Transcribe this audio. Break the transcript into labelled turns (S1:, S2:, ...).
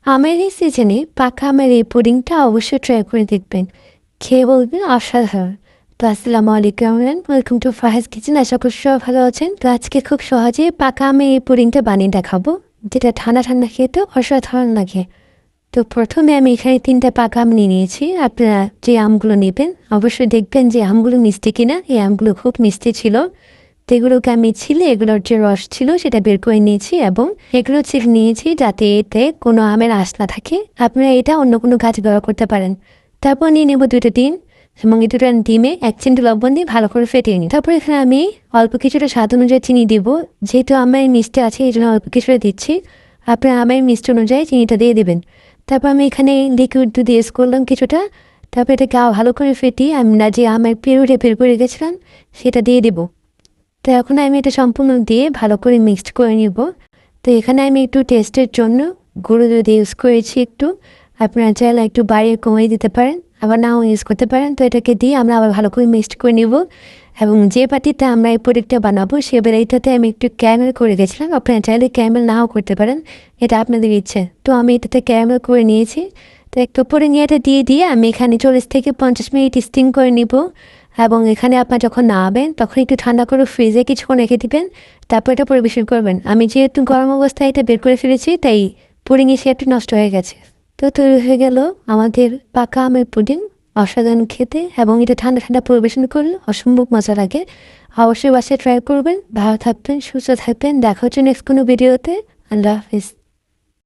S1: আমের এই সিজনে পাকা আমের এই পুডিংটা অবশ্যই ট্রাই করে দেখবেন, খেয়ে বলবেন অসাধারণ। তো আসসালামু আলাইকুম, ওয়েলকাম টু ফাহাজ কিচেন। আশা করি সবাই ভালো আছেন। তো আজকে খুব সহজে পাকা আমের এই পুডিংটা বানিয়ে দেখাবো, যেটা ঠান্ডা ঠান্ডা খেতে অসাধারণ লাগে। তো প্রথমে আমি এখানে 3টা পাকা আম নিয়ে নিয়েছি। আপনারা যে আমগুলো নেবেন অবশ্যই দেখবেন যে আমগুলো মিষ্টি কিনা। এই আমগুলো খুব মিষ্টি ছিল। তো এগুলোকে আমি ছিলে এগুলোর যে রস ছিল সেটা বের করে নিয়েছি এবং এগুলো ছিলে নিয়েছি যাতে এতে কোনো আমের আঁশ না থাকে। আপনারা এটা অন্য কোনো কাজে ব্যবহার করতে পারেন। তারপর নিয়ে নেব 2টা ডিম এবং এই 2টা ডিমে 1 চিমটি লবণ দিয়ে ভালো করে ফেটিয়ে নিই। তারপর এখানে আমি অল্প কিছুটা স্বাদ অনুযায়ী চিনি দিব। যেহেতু আমার মিষ্টি আছে এই জন্য অল্প কিছুটা দিচ্ছি। আপনারা আমার মিষ্টি অনুযায়ী চিনিটা দিয়ে দেবেন। তারপর আমি এখানে লিকুইড দুধ ইউজ করলাম কিছুটা। তারপর এটাকে ভালো করে ফেটিয়ে আমরা যে আমের পিউরিটা বের করে রেখেছিলাম সেটা দিয়ে দেবো। তো এখন আমি এটা সম্পূর্ণ দিয়ে ভালো করে মিক্সড করে নিব। তো এখানে আমি একটু টেস্টের জন্য গুঁড়ো দুধ ইউজ করেছি একটু। আপনারা চাইলে একটু বাড়িয়ে কমিয়ে দিতে পারেন, আবার নাও ইউজ করতে পারেন। তো এটাকে দিয়ে আমরা আবার ভালো করে মিক্সড করে নিব এবং যে বাটিতে আমরা এই প্রোডাক্টটা বানাবো সে বাড়িটাতে আমি একটু ক্যারামেল করে গেছিলাম। আপনারা চাইলে ক্যারামেল নাও করতে পারেন, এটা আপনাদের ইচ্ছে। তো আমি এটাতে ক্যারামেল করে নিয়েছি। তো একটু পরে নিয়ে এটা দিয়ে আমি এখানে 40 থেকে 50 মিনিট স্টিম করে নিব এবং এখানে আপনার যখন নামাবেন তখন একটু ঠান্ডা করে ফ্রিজে কিছুক্ষণ রেখে দিবেন। তারপর এটা পরিবেশন করবেন। আমি যেহেতু গরম অবস্থায় এটা বের করে ফেলেছি তাই পুডিংয়ের শেপটা নষ্ট হয়ে গেছে। তো তৈরি হয়ে গেল আমাদের পাকা আমের পুডিং, অসাধারণ খেতে এবং এটা ঠান্ডা ঠান্ডা পরিবেশন করলে অসম্ভব মজা লাগে। অবশ্যই বাসায় ট্রাই করবেন। ভালো থাকবেন, সুস্থ থাকবেন। দেখা হচ্ছে নেক্সট কোনো ভিডিওতে। আল্লাহ হাফিজ।